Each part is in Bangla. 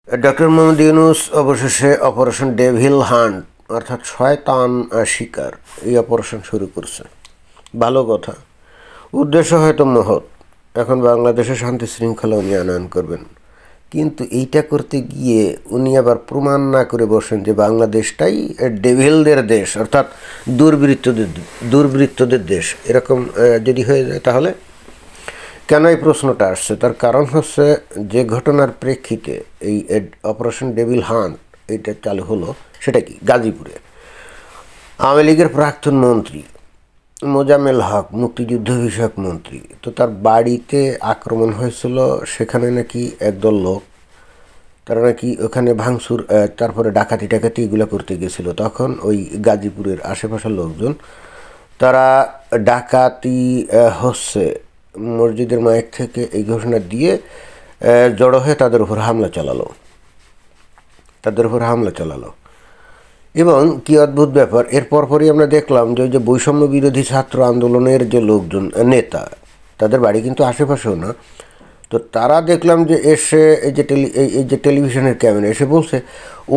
ডক্টর মোহাম্মদ ইউনূস অবশেষে অপারেশন ডেভিল হান্ট অর্থাৎ শয়তান শিকার এই অপারেশন শুরু করছে। ভালো কথা, উদ্দেশ্য হয়তো মহৎ। এখন বাংলাদেশে শান্তি শৃঙ্খলা উনি আনয়ন করবেন, কিন্তু এইটা করতে গিয়ে উনি আবার প্রমাণ না করে বসেন যে বাংলাদেশটাই ডেভিলদের দেশ, অর্থাৎ দুর্বৃত্তদের দেশ। এরকম যদি হয়ে যায় তাহলে কেন এই প্রশ্নটা আসছে? তার কারণ হচ্ছে যে ঘটনার প্রেক্ষিতে এই অপারেশন ডেভিল হান্ট এইটা চালু হলো সেটা কি গাজীপুরে আওয়ামী লীগের প্রাক্তন মন্ত্রী মোজাম্মেল হক, মুক্তিযুদ্ধ বিষয়ক মন্ত্রী, তো তার বাড়িতে আক্রমণ হয়েছিল। সেখানে নাকি একদল লোক, তারা নাকি ওখানে ভাঙচুর তারপরে ডাকাতি এগুলো করতে গেছিল। তখন ওই গাজীপুরের আশেপাশের লোকজন তারা ডাকাতি হচ্ছে মসজিদের মাইক থেকে এই ঘোষণা দিয়ে জড়ো হয়ে তাদের উপর হামলা চালালো। এবং কি অদ্ভুত ব্যাপার, এর পরপরই আমরা দেখলাম যে ওই যে বৈষম্য বিরোধী ছাত্র আন্দোলনের যে লোকজন নেতা, তাদের বাড়ি কিন্তু আশেপাশেও না, তো তারা দেখলাম যে এসে এই যে টেলিভিশনের ক্যামেরা এসে বলছে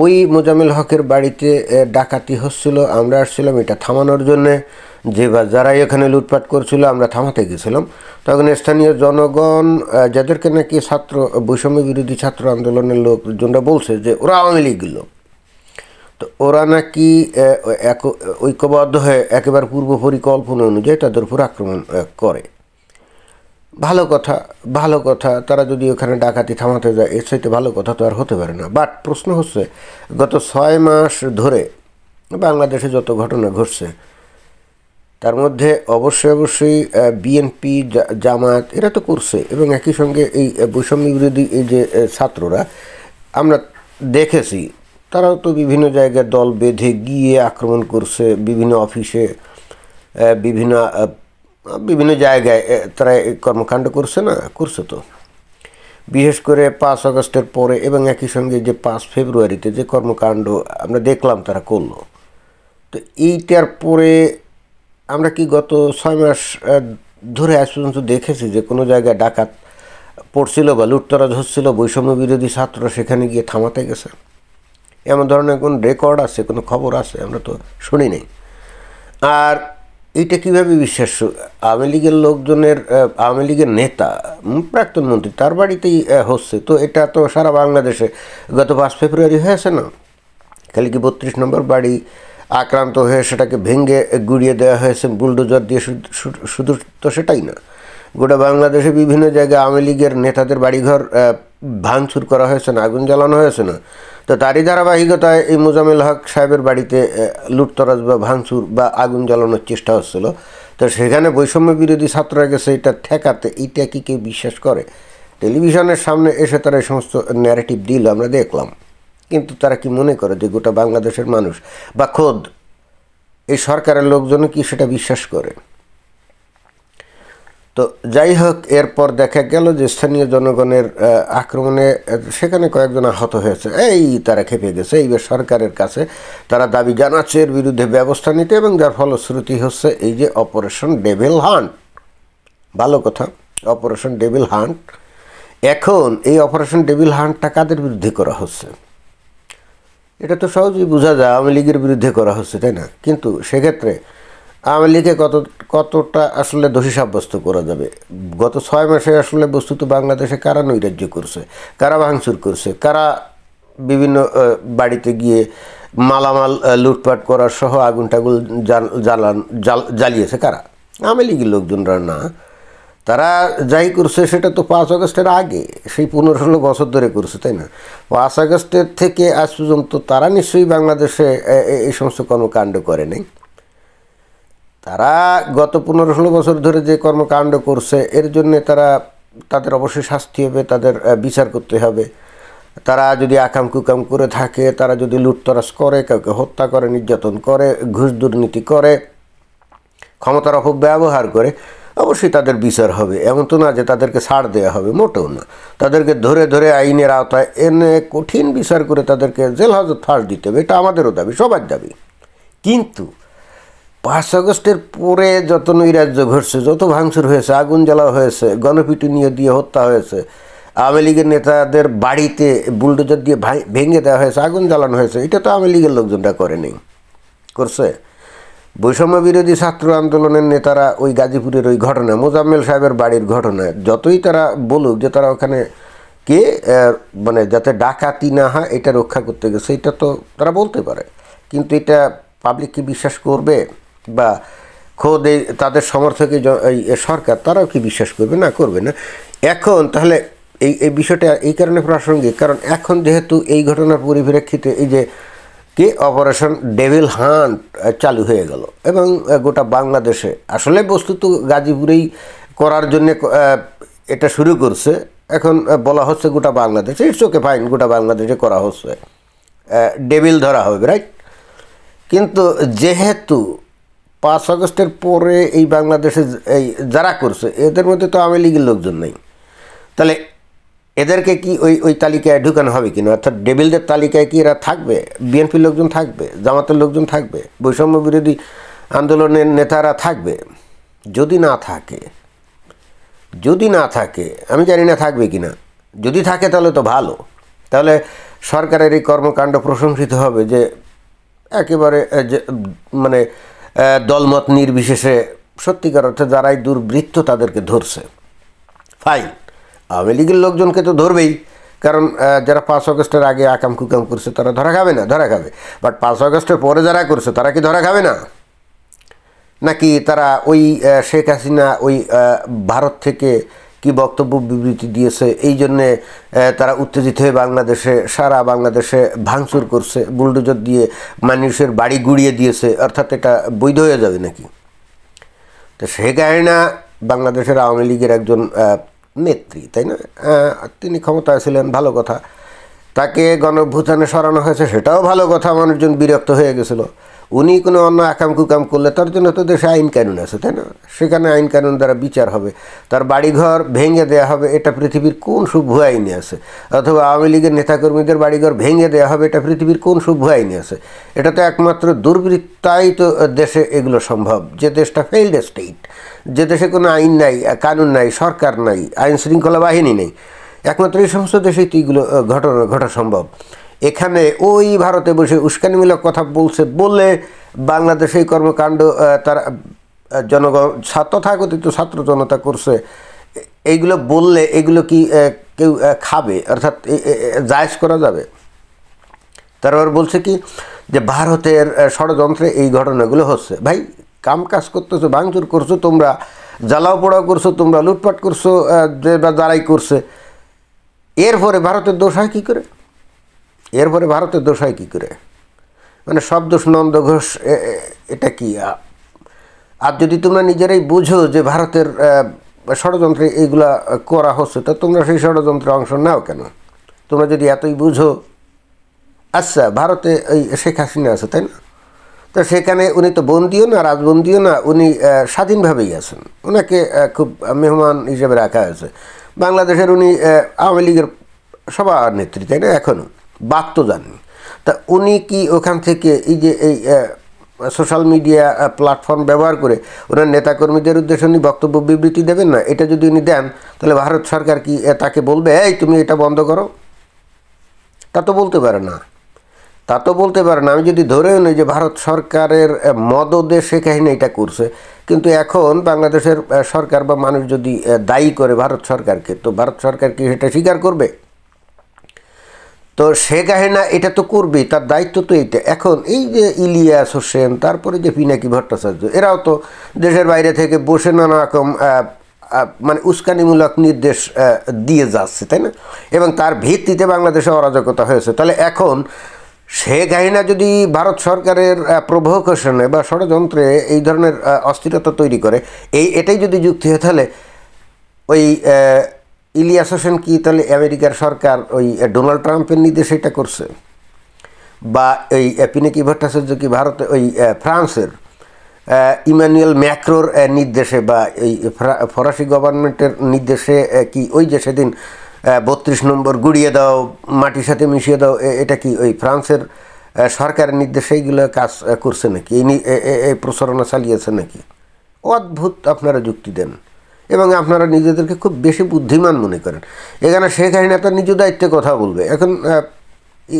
ওই মোজাম্মেল হকের বাড়িতে ডাকাতি হচ্ছিল, আমরা আসছিলাম এটা থামানোর জন্যে, যে বা যারাই এখানে লুটপাট করছিল আমরা থামাতে গেছিলাম। তখন স্থানীয় জনগণ, যাদেরকে নাকি বৈষম্য বিরোধী ছাত্র আন্দোলনের লোকজনরা বলছে যে ওরা আওয়ামী লীগ লোক, তো ওরা নাকি ঐক্যবদ্ধ হয়ে একেবারে পূর্ব পরিকল্পনা অনুযায়ী তাদের উপর আক্রমণ করে। ভালো কথা, তারা যদি ওখানে ডাকাতি থামাতে যায় এর সাথে ভালো কথা তো আর হতে পারে না। বাট প্রশ্ন হচ্ছে গত 6 মাস ধরে বাংলাদেশে যত ঘটনা ঘটছে তার মধ্যে অবশ্যই বিএনপি, জামায়াত এরা তো করছে, এবং একই সঙ্গে এই বৈষম্য বিরোধী এই যে ছাত্ররা আমরা দেখেছি তারাও তো বিভিন্ন জায়গায় দল বেঁধে গিয়ে আক্রমণ করছে, বিভিন্ন অফিসে, বিভিন্ন জায়গায় তারা কর্মকাণ্ড করছে তো। বিশেষ করে 5 আগস্টের পরে এবং একই সঙ্গে যে 5 ফেব্রুয়ারিতে যে কর্মকাণ্ড আমরা দেখলাম তারা করলো, তো এইটার পরে আমরা কি গত 6 মাস ধরে আজ পর্যন্ত দেখেছি যে কোনো জায়গায় ডাকাত পড়ছিল বা লুটতরাজ হচ্ছিল, বৈষম্য বিরোধী ছাত্র সেখানে গিয়ে থামাতে গেছে? এমন ধরনের কোন রেকর্ড আছে, কোনো খবর আছে? আমরা তো শুনি নাই। আর এইটা কীভাবে বিশ্বাস্য? আওয়ামী লীগের লোকজনের, আওয়ামী লীগের নেতা প্রাক্তন মন্ত্রী তার বাড়িতেই হচ্ছে, তো এটা তো সারা বাংলাদেশে গত 5 ফেব্রুয়ারি হয়েছে না? খালি কি 32 নম্বর বাড়ি আক্রান্ত হয়ে সেটাকে ভেঙে গুড়িয়ে দেওয়া হয়েছে বুলডোজার দিয়ে, শুধু তো সেটাই না, গোটা বাংলাদেশে বিভিন্ন জায়গায় আওয়ামী লীগের নেতাদের বাড়িঘর ভাঙচুর করা হয়েছে না, আগুন জ্বালানো হয়েছে না? তো তারই ধারাবাহিকতায় এই মোজাম্মেল হক সাহেবের বাড়িতে লুটতরাজ বা ভাঙচুর বা আগুন জ্বালানোর চেষ্টা হচ্ছিল। তো সেখানে বৈষম্য বিরোধী ছাত্ররা গেছে এটা ঠেকাতে। এইটা কি কেউ বিশ্বাস করে? টেলিভিশনের সামনে এসে তারা এই সমস্ত ন্যারেটিভ দিল, আমরা দেখলাম, কিন্তু তারা কি মনে করে যে গোটা বাংলাদেশের মানুষ বা খোদ এই সরকারের লোকজনও কি সেটা বিশ্বাস করে? তো যাই হোক, এরপর দেখা গেল যে স্থানীয় জনগণের আক্রমণে সেখানে কয়েকজন আহত হয়েছে। তারা খেপে গেছে, এইবার সরকারের কাছে তারা দাবি জানাচ্ছে এর বিরুদ্ধে ব্যবস্থা নিতে, এবং যার ফলশ্রুতি হচ্ছে এই যে অপারেশন ডেভিল হান্ট। ভালো কথা, অপারেশন ডেভিল হান্ট। এখন এই অপারেশন ডেভিল হান্টটা কাদের বিরুদ্ধে করা হচ্ছে? এটা তো সহজেই বোঝা যায় আওয়ামী লীগের বিরুদ্ধে করা হচ্ছে, তাই না? কিন্তু সেক্ষেত্রে আওয়ামী লীগকে কতটা আসলে দোষী সাব্যস্ত করা যাবে? গত 6 মাসে আসলে বস্তুত বাংলাদেশে কারা নৈরাজ্য করছে, কারা ভাঙচুর করছে, কারা বিভিন্ন বাড়িতে গিয়ে মালামাল লুটপাট করার সহ আগুন টাগুন জ্বালিয়েছে? কারা? আওয়ামী লীগের লোকজনরা না। তারা যাই করছে সেটা তো 5 আগস্টের আগে, সেই 15-16 বছর ধরে করছে, তাই না? 5 আগস্টের থেকে আজ পর্যন্ত তারা নিশ্চয়ই বাংলাদেশে এই সমস্ত কর্মকাণ্ড করে নাই। তারা গত 15-16 বছর ধরে যে কর্মকাণ্ড করছে এর জন্যে তাদের অবশ্যই শাস্তি হবে, তাদের বিচার করতে হবে। তারা যদি আকাম কুকাম করে থাকে, তারা যদি লুটতরাজ করে, কাউকে হত্যা করে, নির্যাতন করে, ঘুষ দুর্নীতি করে, ক্ষমতার অপব্যবহার করে, অবশ্যই তাদের বিচার হবে। এমন তো না যে তাদেরকে ছাড় দেওয়া হবে, মোটেও না। তাদেরকে ধরে আইনের আওতায় এনে কঠিন বিচার করে তাদেরকে জেল হাজত ফাঁস দিতে হবে, এটা আমাদেরও দাবি, সবার দাবি। কিন্তু 5 আগস্টের পরে যত নৈরাজ্য ঘটছে, যত ভাঙচুর হয়েছে, আগুন জ্বালা হয়েছে, গণপিটুনি দিয়ে হত্যা হয়েছে, আওয়ামী লীগের নেতাদের বাড়িতে বুলডোজার দিয়ে ভেঙে দেওয়া হয়েছে, আগুন জ্বালানো হয়েছে, এটা তো আওয়ামী লীগের লোকজনরা করেনি, করছে বৈষম্য বিরোধী ছাত্র আন্দোলনের নেতারা। ওই গাজীপুরের ওই ঘটনা, মোজাম্মেল সাহেবের বাড়ির ঘটনা, যতই তারা বলুক যে তারা ওখানে কে মানে যাতে ডাকাতি না হয় এটা রক্ষা করতে গেছে, এটা তো তারা বলতে পারে, কিন্তু এটা পাবলিক কি বিশ্বাস করবে? বা খোদ এই তাদের সমর্থকে এই সরকার, তারাও কি বিশ্বাস করবে? না, করবে না। এখন তাহলে এই বিষয়টা এই কারণে প্রাসঙ্গিক, কারণ এখন যেহেতু এই ঘটনার পরিপ্রেক্ষিতে এই যে অপারেশন ডেভিল হান্ট চালু হয়ে গেল এবং গোটা বাংলাদেশে, আসলে বস্তুত গাজীপুরেই করার জন্যে এটা শুরু করছে, এখন বলা হচ্ছে গোটা বাংলাদেশে, ইটস ওকে ফাইন, গোটা বাংলাদেশে করা হচ্ছে, ডেভিল ধরা হবে, রাইট? কিন্তু যেহেতু 5 আগস্টের পরে এই বাংলাদেশে এই যারা করছে এদের মধ্যে তো আওয়ামী লীগের লোকজন নেই, তাহলে এদেরকে কি ওই তালিকায় ঢুকানো হবে কিনা? অর্থাৎ ডেভিলদের তালিকায় কি এরা থাকবে? বিএনপির লোকজন থাকবে, জামাতের লোকজন থাকবে, বৈষম্য বিরোধী আন্দোলনের নেতারা থাকবে? যদি না থাকে আমি জানি না থাকবে কিনা। যদি থাকে তাহলে তো ভালো, তাহলে সরকারের এই কর্মকাণ্ড প্রশংসিত হবে যে একেবারে যে মানে দলমত নির্বিশেষে সত্যিকার অর্থে যারাই দুর্বৃত্ত তাদেরকে ধরছে, ফাইন। আওয়ামী লীগের লোকজনকে তো ধরবেই, কারণ যারা 5 আগস্টের আগে আকাম কুকাম করছে তারা ধরা খাবে না, ধরা খাবে। বাট 5 আগস্টের পরে যারা করছে তারা কি ধরা খাবে না? নাকি তারা ওই শেখ হাসিনা ওই ভারত থেকে কি বক্তব্য বিবৃতি দিয়েছে এই জন্যে তারা উত্তেজিত হয়ে সারা বাংলাদেশে ভাঙচুর করছে, বুলডোজার দিয়ে মানুষের বাড়ি গুড়িয়ে দিয়েছে, অর্থাৎ এটা বৈধ হয়ে যাবে নাকি? তো শেখ হাসিনা বাংলাদেশের আওয়ামী লীগের একজন নেত্রী, তাই না? তিনি ক্ষমতায় ছিলেন, ভালো কথা। তাকে গণঅভ্যুত্থানে সরানো হয়েছে, সেটাও ভালো কথা, মানুষজন বিরক্ত হয়ে গেছিলো। উনি কোনো অন্য আকাম কুকাম করলে তার জন্য তো দেশে আইন কানুন আছে, তাই না? সেখানে আইন কানুন দ্বারা বিচার হবে, তার বাড়িঘর ভেঙে দেওয়া হবে, এটা পৃথিবীর কোন শুভ আইনে আছে? অথবা আওয়ামী লীগের নেতাকর্মীদের বাড়িঘর ভেঙে দেওয়া হবে, এটা পৃথিবীর কোন শুভ আইনে আছে? এটা তো একমাত্র দুর্বৃত্তাই তো দেশে এগুলো সম্ভব, যে দেশটা ফেইল্ড স্টেট, যে দেশে কোনো আইন নাই, কানুন নাই, সরকার নাই, আইন শৃঙ্খলা বাহিনী নেই, একমাত্র এই সমস্ত দেশেই তো এইগুলো ঘটা সম্ভব। এখানে ওই ভারতে বসে উস্কানিমূলক কথা বলে বাংলাদেশে এই কর্মকাণ্ড তারা জনগণ তথাকথিত ছাত্র জনতা করছে, এইগুলো বললে এগুলো কি কেউ খাবে? অর্থাৎ জায়েজ করা যাবে? তারপর বলছে কি যে ভারতের ষড়যন্ত্রে এই ঘটনাগুলো হচ্ছে। ভাই, কাম কাজ করতেছো, ভাঙচুর করছো তোমরা, জ্বালাও পোড়াও করছো তোমরা, লুটপাট করছো যে বা যারাই করছে, এরপরে ভারতের দোষ হয় কী করে? মানে সব দোষ নন্দ ঘোষ, এটা কি? আর যদি তোমরা নিজেরাই বুঝো যে ভারতের ষড়যন্ত্রে এইগুলা করা হচ্ছে, তা তোমরা সেই ষড়যন্ত্রে অংশ নাও কেন? তোমরা যদি এতই বুঝো। আচ্ছা, ভারতে ওই শেখ হাসিনা আছে, তাই না? তো সেখানে উনি তো বন্দিও না, রাজবন্দিও না, উনি স্বাধীনভাবেই আছেন, ওনাকে খুব মেহমান হিসেবে রাখা হয়েছে। বাংলাদেশের উনি আওয়ামী লীগের সভানেত্রী, তাই না? এখনও বাদ তো জানেন। তা উনি কি ওখান থেকে এই যে এই সোশ্যাল মিডিয়া প্ল্যাটফর্ম ব্যবহার করে ওনার নেতাকর্মীদের উদ্দেশ্যে উনি বক্তব্য বিবৃতি দেবেন না? এটা যদি উনি দেন তাহলে ভারত সরকার কি তাকে বলবে এই তুমি এটা বন্ধ করো? তা তো বলতে পারে না। আমি যদি ধরেও নিই যে ভারত সরকারের মদদে শেখ হাসিনা এটা করছে, কিন্তু এখন বাংলাদেশের সরকার বা মানুষ যদি দায়ী করে ভারত সরকারকে, তো ভারত সরকার কি সেটা স্বীকার করবে? তো শেখ হাসিনা এটা তো করবেই, তার দায়িত্ব তো এইটা। এখন এই যে ইলিয়াস হোসেন, তারপরে যে পিনাকি ভট্টাচার্য, এরাও তো দেশের বাইরে থেকে বসে নানা রকম মানে উস্কানিমূলক নির্দেশ দিয়ে যাচ্ছে, তাই না? এবং তার ভিত্তিতে বাংলাদেশে অরাজকতা হয়েছে। তাহলে এখন শেখ হাসিনা যদি ভারত সরকারের প্রভোকেশনে বা ষড়যন্ত্রে এই ধরনের অস্থিরতা তৈরি করে, এটাই যদি যুক্তি হয়, তাহলে ওই ইলিয়াস হোসেন কি তাহলে আমেরিকার সরকার ওই ডোনাল্ড ট্রাম্পের নির্দেশে এটা করছে? বা এই পিনাকি ভট্টাচার্য কি ভারতে ওই ফ্রান্সের ইমানুয়েল ম্যাক্রোর নির্দেশে বা এই ফরাসি গভর্নমেন্টের নির্দেশে কি ওই যে সেদিন 32 নম্বর গুড়িয়ে দাও, মাটির সাথে মিশিয়ে দাও, এটা কি ওই ফ্রান্সের সরকারের নির্দেশে এইগুলো কাজ করছে নাকি? এই প্রচারণা চালিয়েছে নাকি? অদ্ভুত আপনারা যুক্তি দেন। এবং আপনারা নিজেদেরকে খুব বেশি বুদ্ধিমান মনে করেন। এখানে শেখ হাসিনা তার নিজ দায়িত্বে কথা বলবে। এখন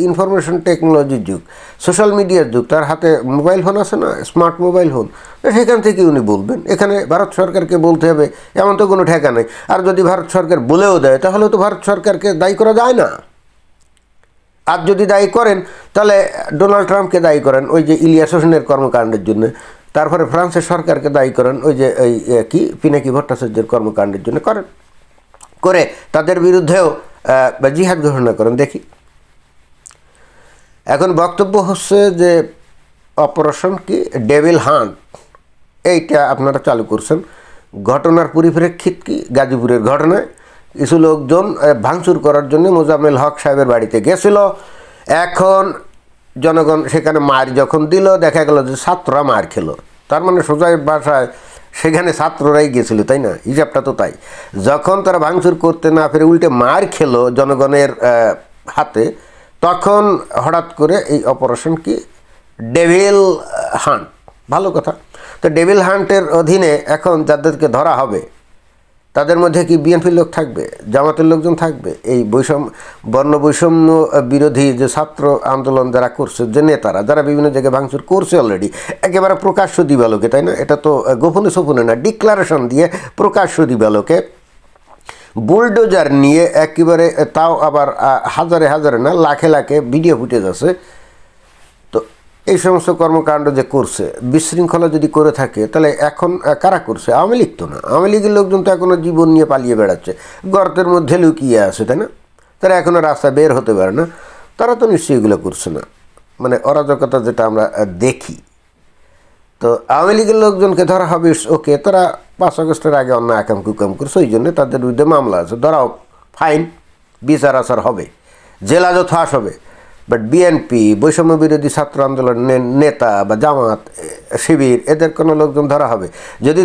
ইনফরমেশন টেকনোলজির যুগ, সোশ্যাল মিডিয়ার যুগ, তার হাতে মোবাইল ফোন আছে না, স্মার্ট মোবাইল ফোন, সেখান থেকে উনি বলবেন। এখানে ভারত সরকারকে বলতে হবে এমন তো কোনো ঠেকা নেই। আর যদি ভারত সরকার বলেও দেয় তাহলে তো ভারত সরকারকে দায়ী করা যায় না। আর যদি দায়ী করেন তাহলে ডোনাল্ড ট্রাম্পকে দায়ী করেন ওই যে ইলিয়াস হোসেনের কর্মকাণ্ডের জন্য, তারপরে ফ্রান্সের সরকারকে দায়ী করেন ওই যে এই পিনাকি ভট্টাচার্যের কর্মকাণ্ডের জন্য করেন, করে তাদের বিরুদ্ধেও জিহাদ ঘোষণা করেন, দেখি। এখন বক্তব্য হচ্ছে যে অপারেশন কি ডেভিল হান্ট, এইটা আপনারা চালু করছেন। ঘটনার পরিপ্রেক্ষিত কি, গাজীপুরের ঘটনায় কিছু লোকজন ভাঙচুর করার জন্য মোজাম্মেল হক সাহেবের বাড়িতে গেছিল। এখন জনগণ সেখানে মার যখন দিল, দেখা গেল যে ছাত্ররা মার খেলো। তার মানে সোজা ভাষায় সেখানে ছাত্ররাই গেছিল, তাই না? হিসাবটা তো তাই। যখন তারা ভাঙচুর করতে না পেরে উল্টে মার খেলো জনগণের হাতে, তখন হঠাৎ করে এই অপারেশন কি ডেভিল হান্ট, ভালো কথা। তো ডেভিল হান্টের অধীনে এখন যাদেরকে ধরা হবে তাদের মধ্যে কি বিএনপির লোক থাকবে, জামাতের লোকজন থাকবে, এই বর্ণ বৈষম্য বিরোধী যে ছাত্র আন্দোলন যারা করছে, যে নেতারা যারা বিভিন্ন জায়গায় ভাঙচুর করছে অলরেডি, একেবারে প্রকাশ্য দিবালোকে, তাই না? এটা তো গোপনে সোপনে না, ডিক্লারেশন দিয়ে প্রকাশ্য দিবালোকে বুলডোজার নিয়ে একেবারে, তাও আবার হাজারে হাজারে না লাখে লাখে ভিডিও ফুটেজ আছে। তো এই সমস্ত কর্মকাণ্ড যে করছে, বিশৃঙ্খলা যদি করে থাকে, তাহলে এখন কারা করছে? আওয়ামী লীগ তো না। আওয়ামী লীগের লোকজন তো এখনও জীবন নিয়ে পালিয়ে বেড়াচ্ছে, গর্তের মধ্যে লুকিয়ে আছে, তাই না? তারা এখনও রাস্তায় বের হতে পারে না। তারা তো নিশ্চয়ই এগুলো করছে না, মানে অরাজকতা যেটা আমরা দেখি। তো আওয়ামী লীগের লোকজনকে ধরা হবে, ওকে, তারা 5 আগস্টের আগে অন্য আকাম কুকাম করছে, ওই জন্য তাদের বিরুদ্ধে মামলা আছে, ধরাও, ফাইন, বিচার আচার হবে, জেলাজত ফাঁস হবে। বাট বিএনপি, বৈষম্য বিরোধী ছাত্র আন্দোলনের নেতা বা জামাত শিবির, এদের কোনো লোকজন ধরা হবে? যদি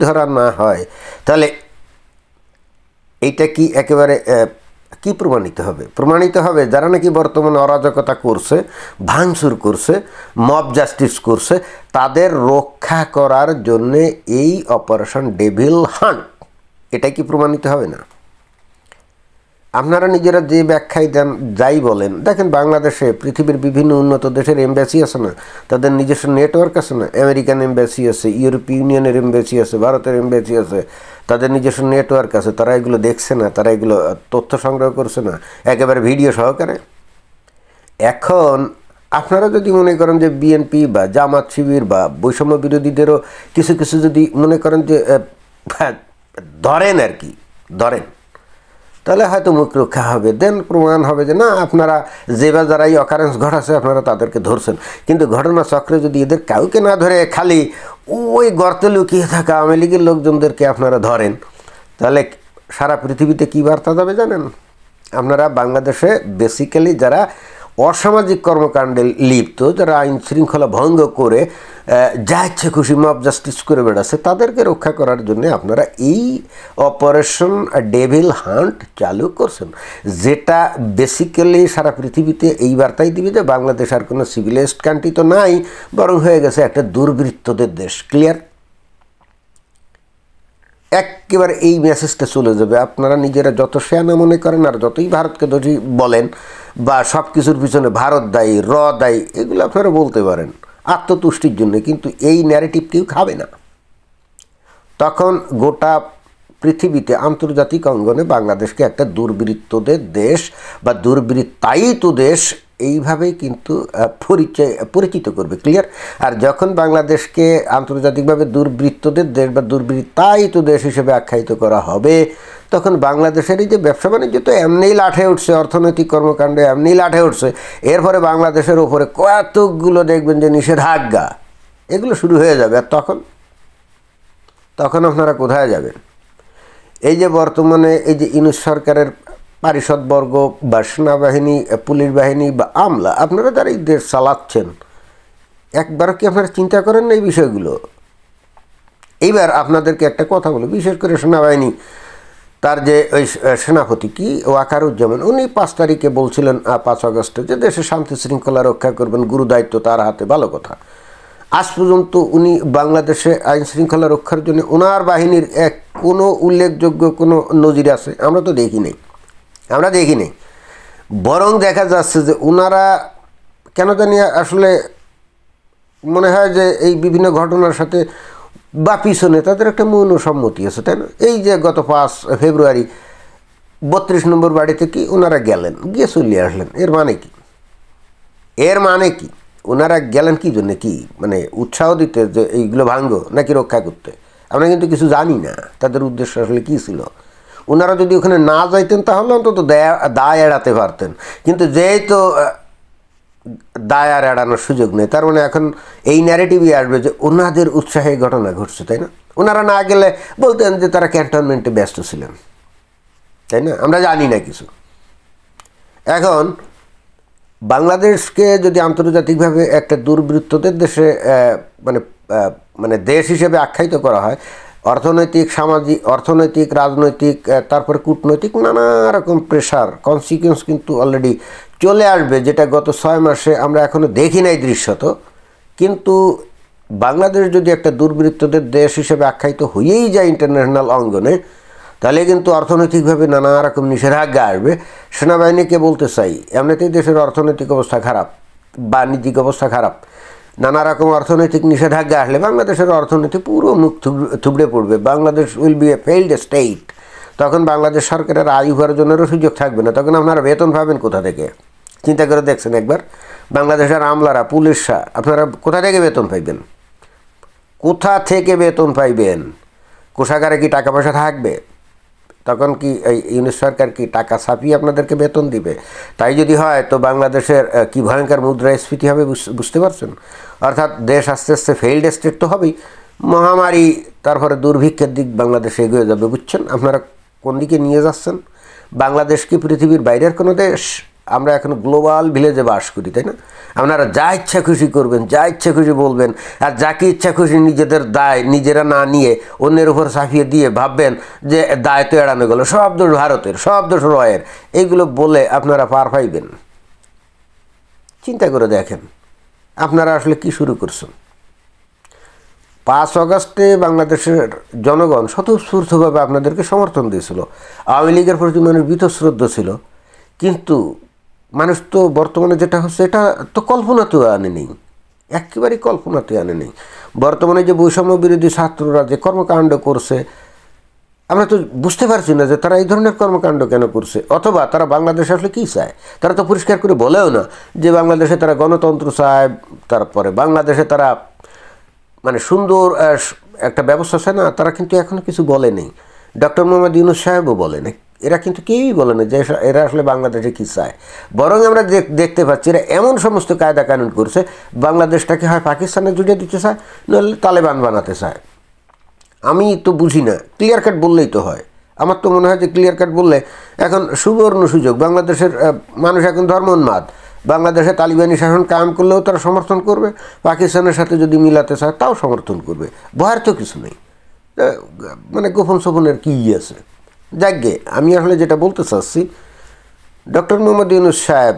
ধরা না হয় তাহলে এইটা কি একেবারে কি প্রমাণিত হবে? প্রমাণিত হবে যারা নাকি বর্তমানে অরাজকতা করছে, ভাঙচুর করছে, মব জাস্টিস করছে, তাদের রক্ষা করার জন্যে এই অপারেশন ডেভিল হান্ট, এটাই কি প্রমাণিত হবে না? আপনারা নিজেরা যে ব্যাখ্যায় দেন, যাই বলেন, দেখেন বাংলাদেশে পৃথিবীর বিভিন্ন উন্নত দেশের এমবাসি আছে না, তাদের নিজস্ব নেটওয়ার্ক আছে না, আমেরিকান এমবাসি আছে, ইউরোপীয় ইউনিয়নের এমবাসি আছে, ভারতের এমবাসি আছে, তাদের নিজস্ব নেটওয়ার্ক আছে। তারা এগুলো দেখছে না, তারা এগুলো তথ্য সংগ্রহ করছে না, একেবারে ভিডিও সহকারে। এখন আপনারা যদি মনে করেন যে বিএনপি বা জামাত শিবির বা বৈষম্য বিরোধীদেরও কিছু কিছু যদি মনে করেন যে ধরেন আর কি, ধরেন, তাহলে হয়তো মুখ রক্ষা হবে, দেন প্রমাণ হবে যে না, আপনারা যেভাবে যারা এই অকারেন্স ঘটাচ্ছে আপনারা তাদেরকে ধরছেন। কিন্তু ঘটনা চক্রে যদি এদের কাউকে না ধরে খালি ওই গর্তে লুকিয়ে থাকা আওয়ামী লীগের লোকজনদেরকে আপনারা ধরেন, তাহলে সারা পৃথিবীতে কী বার্তা যাবে জানেন? আপনারা বাংলাদেশে বেসিক্যালি যারা অসামাজিক কর্মকাণ্ডে লিপ্ত, যারা আইন শৃঙ্খলা ভঙ্গ করে যা ইচ্ছে খুশি মব জাস্টিস করে বেড়াচ্ছে, তাদেরকে রক্ষা করার জন্য আপনারা এই অপারেশন ডেভিল হান্ট চালু করছেন, যেটা বেসিক্যালি সারা পৃথিবীতে এই বার্তাই দিবে যে বাংলাদেশ আর কোনো সিভিলাইজড কান্ট্রি তো নাই, বরং হয়ে গেছে একটা দুর্বৃত্তদের দেশ। ক্লিয়ার? একেবারে এই মেসেজটা চলে যাবে। আপনারা নিজেরা যত শেয়ানা মনে করেন আর যতই ভারতকে দোষী বলেন বা সব কিছুর পিছনে ভারত দায়ী, দায়ী, এগুলো আপনারা বলতে পারেন আত্মতুষ্টির জন্য, কিন্তু এই ন্যারেটিভ কেউ খাবে না। তখন গোটা পৃথিবীতে আন্তর্জাতিক অঙ্গনে বাংলাদেশকে একটা দুর্বৃত্তদের দেশ বা দুর্বৃত্তায়িত দেশ এইভাবেই কিন্তু পরিচিত করবে। ক্লিয়ার? আর যখন বাংলাদেশকে আন্তর্জাতিকভাবে দুর্বৃত্তদের দেশ বা দুর্বৃত্তায়িত দেশ হিসেবে আখ্যায়িত করা হবে, তখন বাংলাদেশের এই যে ব্যবসা বাণিজ্য তো এমনিই লাঠে উঠছে, অর্থনৈতিক কর্মকাণ্ডে এমনিই লাঠে উঠছে, এরপরে বাংলাদেশের ওপরে কতগুলো দেখবেন যে নিষেধাজ্ঞা, এগুলো শুরু হয়ে যাবে। আর তখন আপনারা কোথায় যাবেন? এই যে বর্তমানে এই যে ইউনূস সরকারের পারিষদবর্গ বা সেনাবাহিনী, পুলিশ বাহিনী বা আমলা, আপনারা যারা এই দেশ চালাচ্ছেন, একবারও কি আপনারা চিন্তা করেন না এই বিষয়গুলো? এইবার আপনাদেরকে একটা কথা বলি, বিশেষ করে সেনাবাহিনী, তার যে ওই সেনাপতি কি ওয়াকারুজ্জামান, উনি 5 তারিখে বলছিলেন 5 আগস্টে যে দেশে শান্তি শৃঙ্খলা রক্ষা করবেন, গুরু দায়িত্ব তার হাতে। ভালো কথা। আজ পর্যন্ত উনি বাংলাদেশে আইন শৃঙ্খলা রক্ষার জন্য ওনার বাহিনীর কোনো উল্লেখযোগ্য কোনো নজির আছে? আমরা তো দেখি নাই। বরং দেখা যাচ্ছে যে ওনারা কেন জানি আসলে মনে হয় যে এই বিভিন্ন ঘটনার সাথে বা পিছনে তাদের একটা মৌন সম্মতি আছে, তাই না? এই যে গত 5 ফেব্রুয়ারি 32 নম্বর বাড়িতে কি ওনারা গেলেন, গিয়ে চলে আসলেন, এর মানে কি ওনারা গেলেন কি জন্য? কি মানে উৎসাহ দিতে যে এইগুলো ভাঙ্গো নাকি রক্ষা করতে? আমরা কিন্তু কিছু জানি না তাদের উদ্দেশ্য আসলে কী ছিল। ওনারা যদি ওখানে না যাইতেন তাহলে অন্তত দায় এড়াতে পারতেন, কিন্তু যেহেতু দায় আর এড়ানোর সুযোগ নেই, তার মানে এখন এই ন্যারেটিভই আসবে যে ওনাদের উৎসাহে ঘটনা ঘটছে, তাই না? ওনারা না গেলে বলতেন যে তারা ক্যান্টনমেন্টে ব্যস্ত ছিলেন, তাই না? আমরা জানি না কিছু। এখন বাংলাদেশকে যদি আন্তর্জাতিকভাবে একটা দুর্বৃত্তদের দেশে মানে দেশ হিসেবে আখ্যায়িত করা হয়, অর্থনৈতিক, সামাজিক, অর্থনৈতিক, রাজনৈতিক, তারপরে কূটনৈতিক নানা রকম প্রেশার, কনসিকুয়েন্স কিন্তু অলরেডি চলে আসবে, যেটা গত 6 মাসে আমরা এখনও দেখি নাই দৃশ্যত। কিন্তু বাংলাদেশ যদি একটা দুর্বৃত্তদের দেশ হিসেবে আখ্যায়িত হয়েই যায় ইন্টারন্যাশনাল অঙ্গনে, তাহলে কিন্তু অর্থনৈতিকভাবে নানা রকম নিষেধাজ্ঞা আসবে। সেনাবাহিনীকে বলতে চাই, এমনিতেই দেশের অর্থনৈতিক অবস্থা খারাপ, বাণিজ্যিক অবস্থা খারাপ, নানা রকম অর্থনৈতিক নিষেধাজ্ঞা আসলে বাংলাদেশের অর্থনীতি পুরো মুখ থুবড়ে পড়বে। Bangladesh will B a failed state. তখন বাংলাদেশ সরকারের আয় উপার্জনেরও সুযোগ থাকবে না। তখন আপনারা বেতন পাবেন কোথা থেকে? চিন্তা করে দেখছেন একবার? বাংলাদেশের আমলারা, পুলিশরা, আপনারা কোথা থেকে বেতন পাইবেন? কোষাগারে কি টাকা পয়সা থাকবে? তখন কি এই ইউনিট সরকার কি টাকা ছাপিয়ে আপনাদেরকে বেতন দিবে? তাই যদি হয় তো বাংলাদেশের কি ভয়ঙ্কর মুদ্রাস্ফীতি হবে বুঝতে পারছেন? অর্থাৎ দেশ আস্তে আস্তে ফেইল্ড স্টেট তো হবেই, মহামারী, তারপরে দুর্ভিক্ষের দিক বাংলাদেশ এগিয়ে যাবে। বুঝছেন আপনারা কোন দিকে নিয়ে যাচ্ছেন? বাংলাদেশ কি পৃথিবীর বাইরের কোনো দেশ? আমরা এখন গ্লোবাল ভিলেজে বাস করি, তাই না? আপনারা যা ইচ্ছা খুশি করবেন, যা ইচ্ছা খুশি বলবেন, আর যাকে ইচ্ছা খুশি নিজেদের দায় নিজেরা না নিয়ে অন্যের উপর চাপিয়ে দিয়ে ভাববেন যে দায় তো এড়ানো গেল, সব দোষ ভারতের, সব দোষ রয়ের, এইগুলো বলে আপনারা পার পাইবেন? চিন্তা করে দেখেন আপনারা আসলে কি শুরু করছেন। 5 আগস্টে বাংলাদেশের জনগণ স্বতঃস্ফূর্তভাবে আপনাদেরকে সমর্থন দিয়েছিল। আওয়ামী লীগের প্রতি মানুষ বীতশ্রদ্ধ ছিল, কিন্তু মানুষ তো বর্তমানে যেটা হচ্ছে এটা তো কল্পনাতেও আনে নেই, একেবারেই কল্পনাতে আনে নেই। বর্তমানে যে বৈষম্য বিরোধী ছাত্ররা যে কর্মকাণ্ড করছে, আমরা তো বুঝতে পারছি না যে তারা এই ধরনের কর্মকাণ্ড কেন করছে, অথবা তারা বাংলাদেশে আসলে কী চায়। তারা তো পরিষ্কার করে বলেও না যে বাংলাদেশে তারা গণতন্ত্র চায়, তারপরে বাংলাদেশে তারা মানে সুন্দর একটা ব্যবস্থা চায় না, তারা কিন্তু এখনও কিছু বলে নেই। ডক্টর মোহাম্মদ ইউনূস সাহেবও বলে নেই, এরা কিন্তু কেউই বলে না যে এরা আসলে বাংলাদেশে কী চায়। বরং আমরা দেখতে পাচ্ছি এরা এমন সমস্ত কায়দা কানুন করছে, বাংলাদেশটাকে হয় পাকিস্তানে জুড়ে দিতে চায়, নাহলে তালেবান বানাতে চায়। আমি তো বুঝি না, ক্লিয়ার কাট বললেই তো হয়। আমার তো মনে হয় যে ক্লিয়ার কাট বললে এখন সুবর্ণ সুযোগ। বাংলাদেশের মানুষ এখন ধর্মোন্মাদ, বাংলাদেশে তালিবানি শাসন কায়েম করলেও তারা সমর্থন করবে, পাকিস্তানের সাথে যদি মিলাতে চায় তাও সমর্থন করবে। ভয়ের তো কিছু নেই, মানে গোপন সোপনের কী আছে। যাকে আমি আসলে যেটা বলতে চাচ্ছি, ডক্টর মোহাম্মদ ইউনূস সাহেব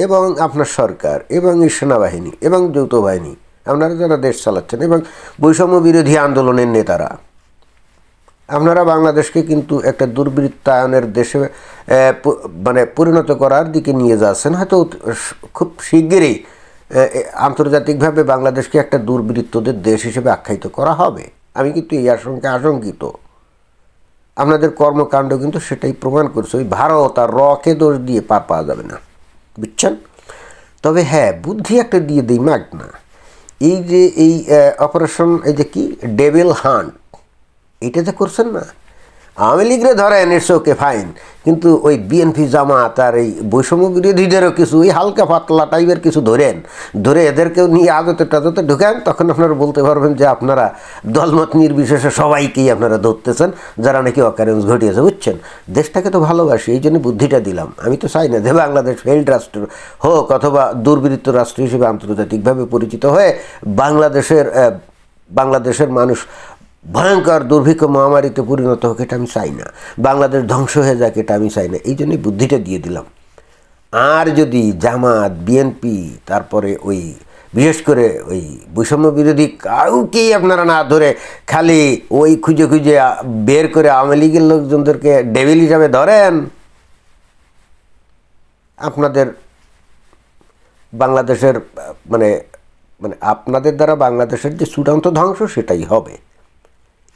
এবং আপনার সরকার এবং এই সেনাবাহিনী এবং যৌথ বাহিনী, আপনারা যারা দেশ চালাচ্ছেন, এবং বৈষম্য বিরোধী আন্দোলনের নেতারা, আপনারা বাংলাদেশকে কিন্তু একটা দুর্বৃত্তায়নের দেশে মানে পরিণত করার দিকে নিয়ে যাচ্ছেন। হয়তো খুব শিগগিরই আন্তর্জাতিকভাবে বাংলাদেশকে একটা দুর্বৃত্তদের দেশ হিসেবে আখ্যায়িত করা হবে। আমি কিন্তু এই আশঙ্কিত। আপনাদের কর্মকাণ্ড কিন্তু সেটাই প্রমাণ করছে। ওই ভারত আর রকে দোষ দিয়ে পার পাওয়া যাবে না, বুঝছেন? তবে হ্যাঁ, বুদ্ধি একটা দিয়ে দিই মাগ না। এই যে এই অপারেশন, এই যে কি ডেভিল হান্ট, এইটা যে করছেন না, আওয়ামী লীগরে ধরেন, ইটস ওকে ফাইন, কিন্তু ওই বিএনপি জামাত আর এই বৈষম্য বিরোধীদেরও কিছু ওই হালকা পাতলা টাইপের কিছু ধরে এদেরকেও নিয়ে আদতে টাদতে ঢুকান, তখন আপনারা বলতে পারবেন যে আপনারা দলমত নির্বিশেষে সবাইকেই আপনারা ধরতেছেন যারা নাকি অকারেন্স ঘটিয়েছে। বুঝছেন, দেশটাকে তো ভালোবাসি, এই জন্য বুদ্ধিটা দিলাম। আমি তো চাই না যে বাংলাদেশ ফেইল্ড রাষ্ট্র হোক, অথবা দুর্বৃত্ত রাষ্ট্র হিসেবে আন্তর্জাতিকভাবে পরিচিত হয়ে বাংলাদেশের মানুষ ভয়ঙ্কর দুর্ভিক্ষ মহামারীতে পরিণত হোক, এটা আমি চাই না। বাংলাদেশ ধ্বংস হয়ে যাক, এটা আমি চাই না। এই জন্যই বুদ্ধিটা দিয়ে দিলাম। আর যদি জামাত, বিএনপি, তারপরে ওই বিশেষ করে ওই বৈষম্য বিরোধী কাউকেই আপনারা না ধরে খালি ওই খুঁজে খুঁজে বের করে আওয়ামী লীগের লোকজনদেরকে ডেভিল হিসাবে ধরেন, আপনাদের বাংলাদেশের মানে মানে আপনাদের দ্বারা বাংলাদেশের যে চূড়ান্ত ধ্বংস সেটাই হবে।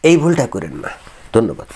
এই ভুলটা করেন না। ধন্যবাদ।